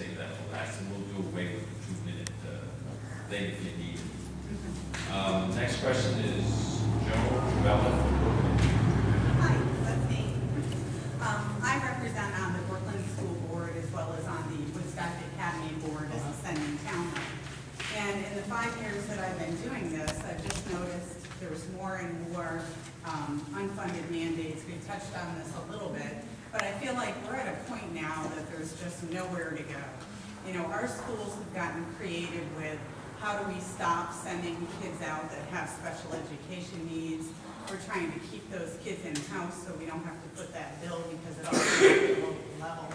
save that for last, and we'll do away with the 2-minute thing if you need it. Next question is Joe Bella from Brooklyn. Hi, that's me. I represent on the Brooklyn School Board as well as on the Woodstock Academy Board as a sending town. And in the 5 years that I've been doing this, I've just noticed there's more and more unfunded mandates. We touched on this a little bit, but I feel like we're at a point now that there's just nowhere to go. You know, our schools have gotten creative with how do we stop sending kids out that have special education needs. We're trying to keep those kids in-house so we don't have to put that bill because it all goes at the local level.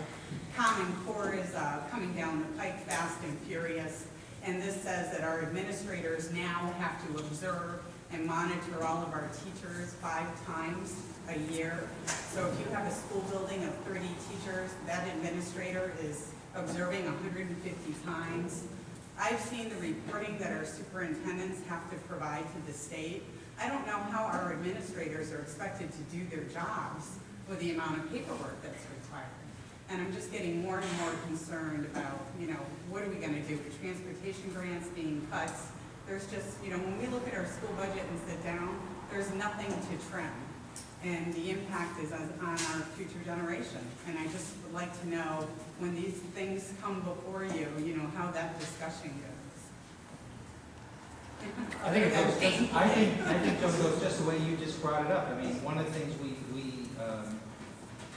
Common Core is coming down the pike fast and furious, and this says that our administrators now have to observe and monitor all of our teachers 5 times a year. So if you have a school building of 30 teachers, that administrator is observing 150 times. I've seen the reporting that our superintendents have to provide to the state. I don't know how our administrators are expected to do their jobs with the amount of paperwork that's required. And I'm just getting more and more concerned about, you know, what are we going to do with transportation grants being cut? There's just, you know, when we look at our school budget and sit down, there's nothing to trim. And the impact is on our future generation. And I just would like to know, when these things come before you, you know, how that discussion goes. I think it goes just the way you just brought it up. I mean, one of the things we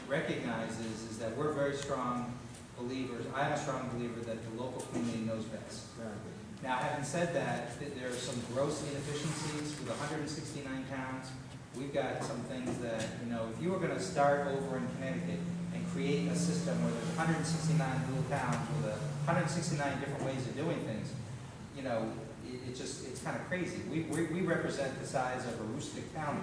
recognize is that we're very strong believers. I'm a strong believer that the local community knows best. Now, having said that, there are some gross inefficiencies with 169 towns. We've got some things that, you know, if you were going to start over in Connecticut and create a system where there's 169 little towns with 169 different ways of doing things, you know, it's kind of crazy. We represent the size of a rustic county.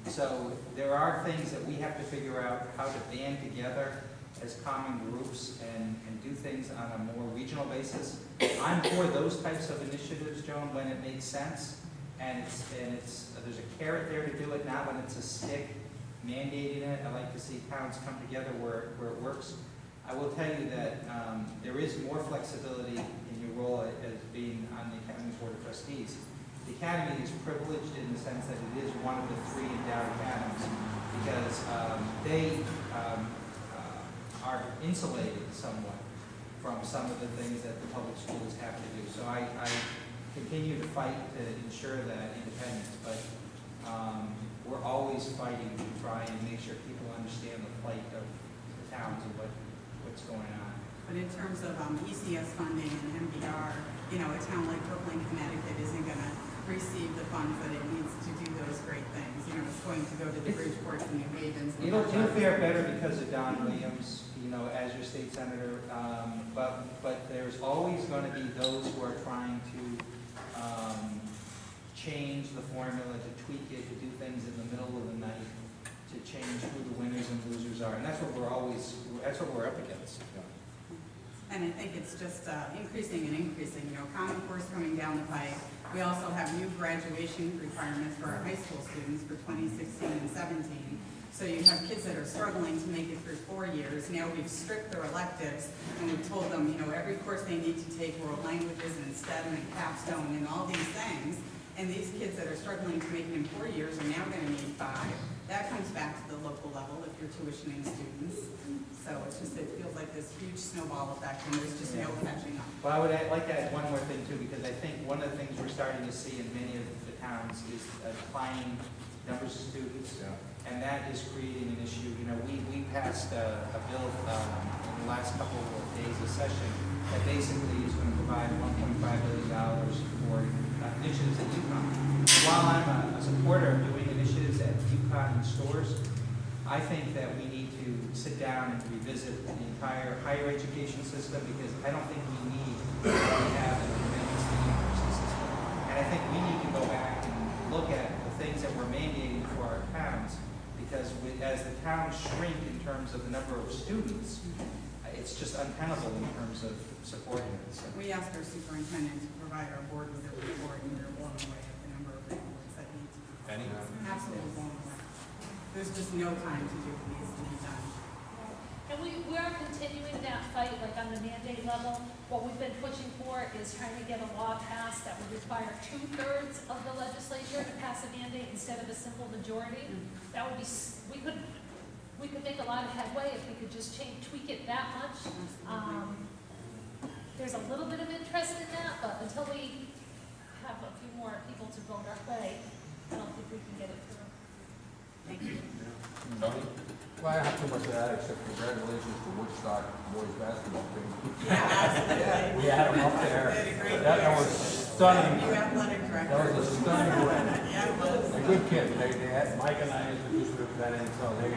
So there are things that we have to figure out how to band together as common groups and do things on a more regional basis. I'm for those types of initiatives, Joan, when it makes sense, and there's a carrot there to do it, not when it's a stick mandating it. I like to see towns come together where it works. I will tell you that there is more flexibility in your role as being on the Academy Board of Trustees. The Academy is privileged in the sense that it is one of the 3 endowed academies because they are insulated somewhat from some of the things that the public schools have to do. So I continue to fight to ensure that independence, but we're always fighting to try and make sure people understand the plight of the towns and what's going on. But in terms of ECS funding and MBR, you know, a town like Brooklyn, Connecticut isn't going to receive the funds that it needs to do those great things. You know, it's going to go to the Bridgeports and New Havens. It'll fare better because of Don Williams, you know, as your state senator, but there's always going to be those who are trying to change the formula, to tweak it, to do things in the middle of the night, to change who the winners and losers are, and that's what we're up against. And I think it's just increasing and increasing. You know, Common Core's coming down the pike. We also have new graduation requirements for our high school students for 2016 and 17. So you have kids that are struggling to make it through 4 years. Now we've stripped their electives and we've told them, you know, every course they need to take, world languages and STEM and capstone and all these things. And these kids that are struggling to make it in 4 years are now going to need 5. That comes back to the local level if you're tuitioning students. So it's just, it feels like this huge snowball effect and there's just no catching up. Well, I would like to add one more thing too, because I think one of the things we're starting to see in many of the towns is declining numbers of students. Yeah. And that is creating an issue. You know, we passed a bill in the last couple of days of session that basically is going to provide $1.5 billion for initiatives at UConn. While I'm a supporter of doing initiatives at UConn and stores, I think that we need to sit down and revisit the entire higher education system because I don't think we need what we have in the United States university system. And I think we need to go back and look at the things that we're mandating for our towns because as the towns shrink in terms of the number of students, it's just untenable in terms of supporting it. So. We asked our superintendent to provide our board with a report and we were blown away at the number of reports that need to be done. Absolutely blown away. There's just no time to do what needs to be done. And we are continuing that fight fight like on the mandate level. What we've been pushing for is trying to get a law passed that would require 2/3 of the legislature to pass a mandate instead of a simple majority. That would be, we could make a lot of headway if we could just tweak it that much. There's a little bit of interest in that, but until we have a few more people to vote our way, I don't think we can get it through. Thank you. Tony? Well, I don't have too much of that, except congratulations to Woodstock boys basketball team. Yeah, absolutely. We had them up there. Did a great That job. was stunning. New athletic director. That was a stunning win. Yeah, it was. They're good kids. They had, Mike and I introduced them to that, and so they're